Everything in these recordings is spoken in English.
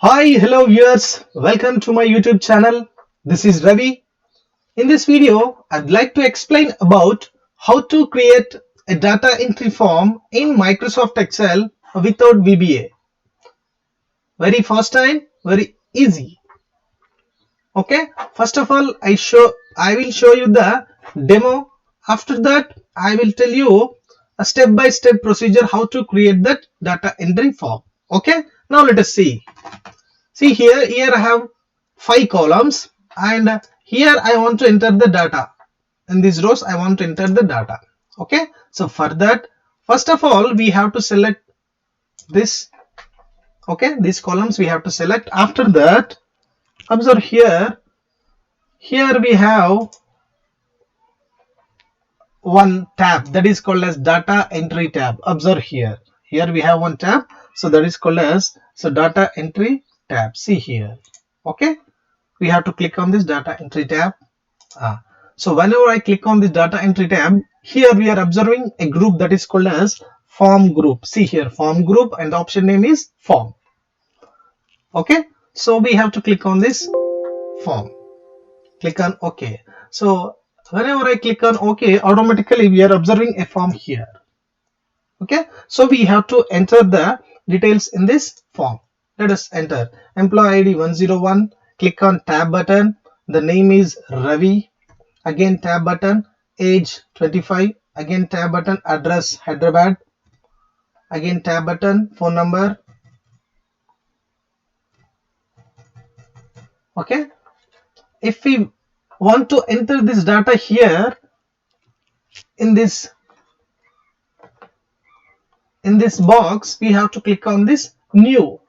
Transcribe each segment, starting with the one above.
Hi, hello viewers. Welcome to my YouTube channel. This is Ravi. In this video, I'd like to explain about how to create a data entry form in Microsoft Excel without VBA. Very fast time, very easy. Okay. First of all, I will show you the demo. After that, I will tell you a step-by-step procedure how to create that data entry form. Okay. Now let us see. See here I have 5 columns and here I want to enter the data. In these rows I want to enter the data. Okay. So for that, first of all we have to select this. Okay. These columns we have to select. After that, observe here we have one tab that is called as data entry tab. Observe here we have one tab, so that is called as data entry tab. See here. Okay. We have to click on this data entry tab. So whenever I click on this data entry tab, here we are observing a group that is called as form group. See here, form group, and the option name is form. Okay. So we have to click on this form. Click on OK. So whenever I click on OK, automatically we are observing a form here. Okay. So we have to enter the details in this form. Let us enter employee ID 101. Click on tab button. The name is Ravi. Again tab button. Age 25. Again tab button. Address Hyderabad. Again tab button. Phone number. Okay. If we want to enter this data here in this box, we have to click on this new.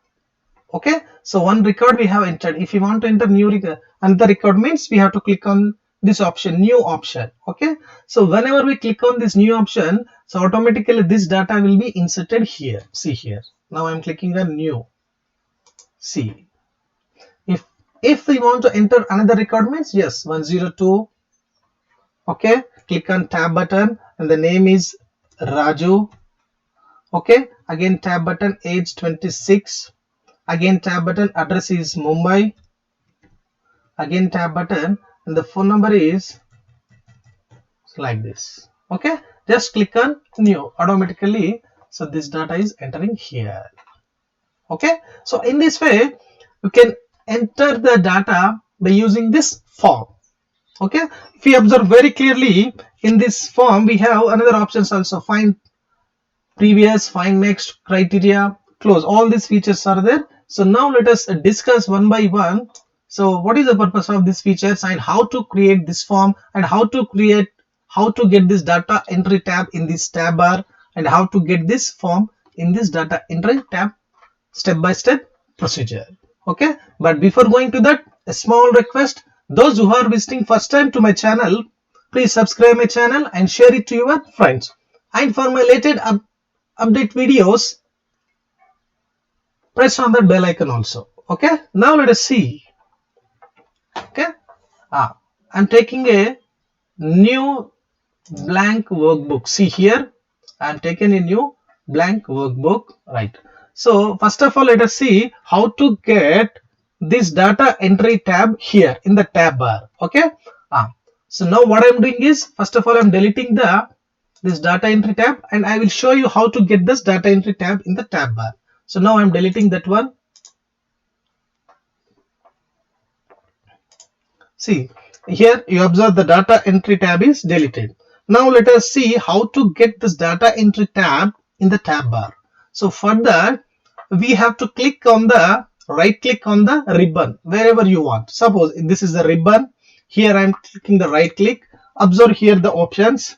Okay. So one record we have entered. If you want to enter new record, another record means we have to click on this option, new option. Okay. So whenever we click on this new option, so automatically this data will be inserted here. See here. Now I'm clicking on new. See. If we want to enter another record means yes, 102. Okay. Click on tab button and the name is Raju. Okay. Again tab button, age 26. Again tab button, address is Mumbai. Again tab button and the phone number is like this. Okay. Just click on new. Automatically, so this data is entering here. Okay. So in this way, you can enter the data by using this form. Okay. If you observe very clearly in this form, we have another options also: find previous, find next, criteria, close. All these features are there. So now let us discuss one by one. So what is the purpose of these features and how to create this form and how to get this data entry tab in this tab bar and how to get this form in this data entry tab, step by step procedure. Okay. But before going to that, a small request: those who are visiting first time to my channel, please subscribe my channel and share it to your friends. And for my latest update videos, press on that bell icon also. Okay. Now let us see. Okay. I'm taking a new blank workbook. See here, I'm taking a new blank workbook. Right. So first of all, let us see how to get this data entry tab here in the tab bar. Okay. So now what I'm doing is, first of all, I'm deleting this data entry tab and I will show you how to get this data entry tab in the tab bar. So now I'm deleting that one. See here, you observe the data entry tab is deleted. Now let us see how to get this data entry tab in the tab bar. So for that, we have to click on the right click on the ribbon wherever you want. Suppose this is the ribbon. Here I'm clicking the right click. Observe here the options.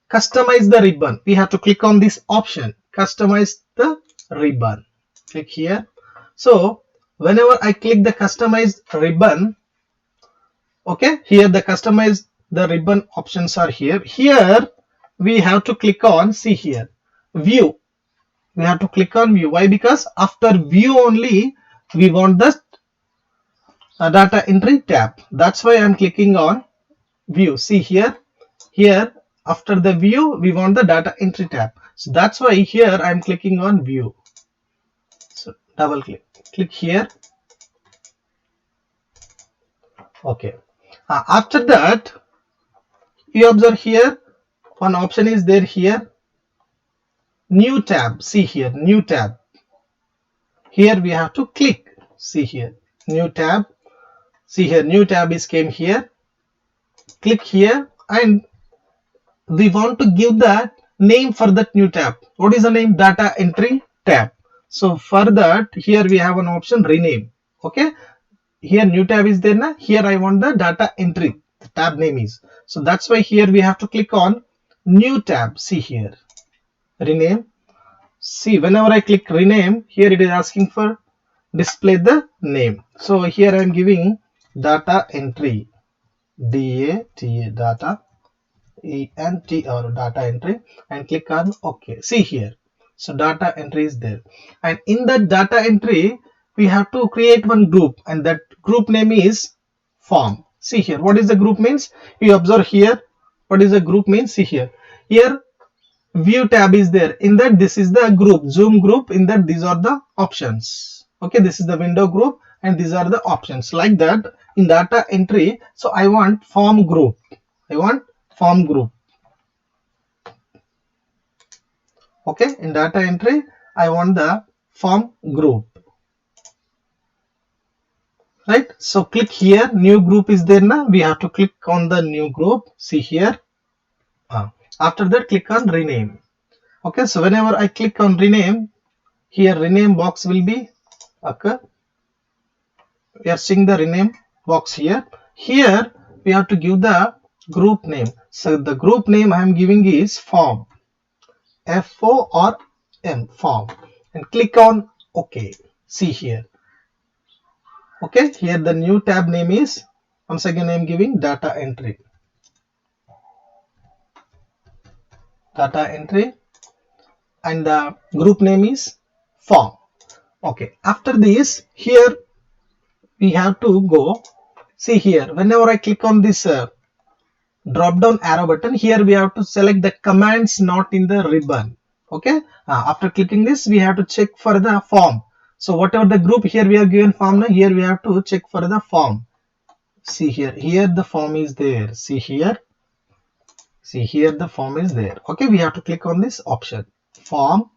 Customize the ribbon. We have to click on this option. Customize the ribbon. Click here. So whenever I click the customize ribbon, okay, here the customize the ribbon options are here. Here we have to click on, see here, view. We have to click on view. Why? Because after view only we want the data entry tab. That's why I'm clicking on view. See here after the view we want the data entry tab. So that's why here I'm clicking on view. So double click here. Okay. After that, you observe here one option is there here, new tab. See here, new tab. Here we have to click. See here, new tab. See here, new tab is came here. Click here, and we want to give that name for that new tab. What is the name? Data entry tab. So for that, here we have an option rename. Okay. Here new tab is there now. Here I want the data entry. The tab name is. So that's why here we have to click on new tab. See here, rename. See, whenever I click rename, here it is asking for display the name. So here I am giving data entry, DATA, data ENT or data entry, and click on OK. See here, so data entry is there, and in that data entry we have to create one group, and that group name is form. See here, what is the group means? You observe here, what is the group means? See here, here view tab is there. In that, this is the group, zoom group. In that, these are the options. Okay, this is the window group, and these are the options. Like that in data entry. So I want form group. I want form group. Okay, in data entry, I want the form group. Right. So click here. New group is there now. We have to click on the new group. See here. After that, click on rename. Okay, so whenever I click on rename, here rename box will be occur. We are seeing the rename box here. Here we have to give the group name. So the group name I am giving is form, FORM, form, and click on OK. See here. Okay, here the new tab name is, once again I am giving data entry. Data entry, and the group name is form. Okay, after this, here we have to go. See here, whenever I click on this drop down arrow button, here we have to select the commands not in the ribbon. Okay, after clicking this, we have to check for the form. So whatever the group, here we have given form, now here we have to check for the form. See here, here the form is there. See here, the form is there. Okay, we have to click on this option, form,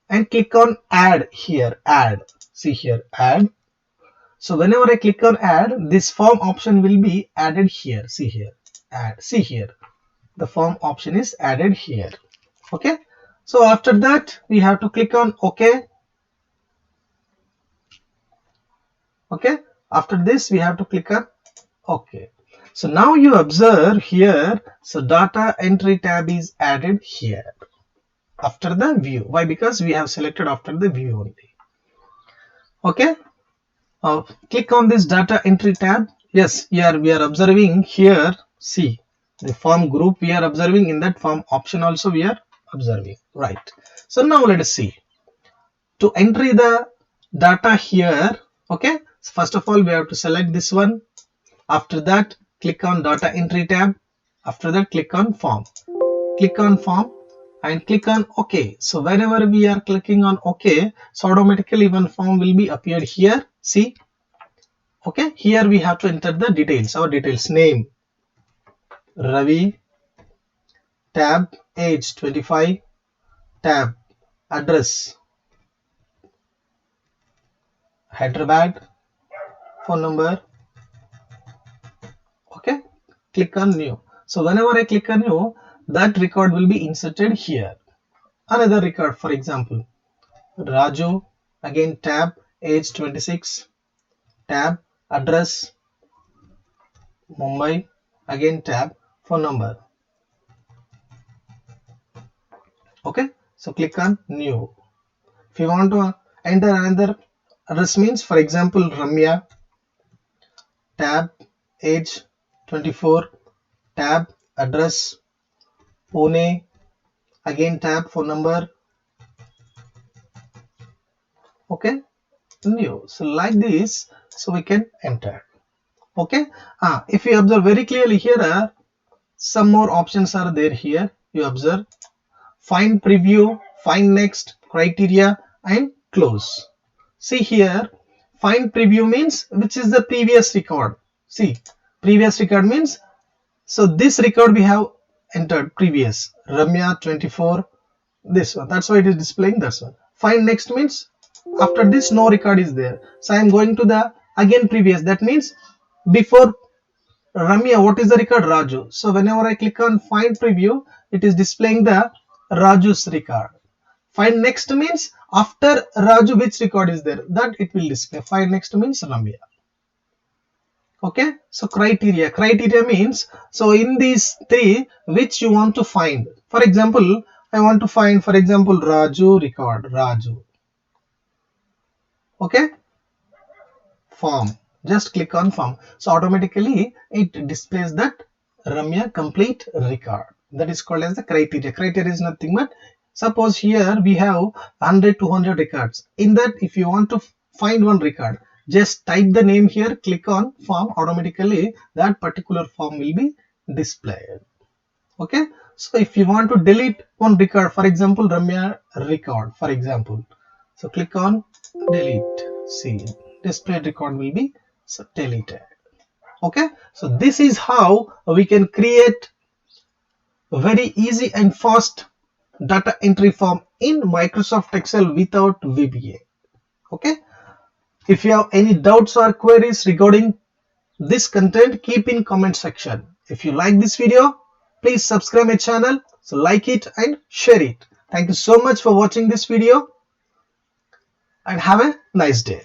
and click on add here, add. See here, add. So whenever I click on add, this form option will be added here. See here, add. See here, the form option is added here. Okay, so after that we have to click on OK. Okay, after this we have to click on OK. So now you observe here, so data entry tab is added here after the view. Why? Because we have selected after the view only. Okay, click on this data entry tab. Yes, here we are observing here. See the form group we are observing, in that form option also we are observing. Right. So now let us see to enter the data here. Okay, so first of all we have to select this one. After that, click on data entry tab. After that, click on form. Click on form and click on OK. So whenever we are clicking on OK, so automatically one form will be appeared here. See. Okay, here we have to enter the details. Our details: name Ravi, tab age 25, tab address Hyderabad, phone number. Okay, click on new. So whenever I click on new, that record will be inserted here. Another record, for example, Raju, again tab age 26, tab address Mumbai, again tab phone number. Okay, so click on new. If you want to enter another address, means for example Ramya, tab age 24, tab address Pune, again tab phone number. Okay, new. So like this, so we can enter. Okay, if you observe very clearly here, some more options are there here. You observe find preview, find next, criteria, and close. See here, find preview means which is the previous record. See, previous record means, so this record we have entered previous Ramya 24, this one. That's why it is displaying this one. Find next means after this no record is there. So I am going to the again previous. That means before Ramya, what is the record? Raju. So whenever I click on find preview, it is displaying the Raju's record. Find next means after Raju which record is there, that it will display. Find next means Ramya. Okay, so criteria means, so in these three which you want to find. For example, I want to find, for example, Raju record, Raju. Okay, form, just click on form, so automatically it displays that Ramya complete record. That is called as the criteria is nothing but, suppose here we have 100 200 records. In that, if you want to find one record, just type the name here, click on form, automatically that particular form will be displayed. Okay, so if you want to delete one record, for example Ramya record, for example, so click on delete. See, displayed record will be deleted. Okay, so this is how we can create very easy and fast data entry form in Microsoft Excel without VBA. Okay, if you have any doubts or queries regarding this content, keep in comment section. If you like this video, please subscribe my channel, so like it and share it. Thank you so much for watching this video and have a nice day.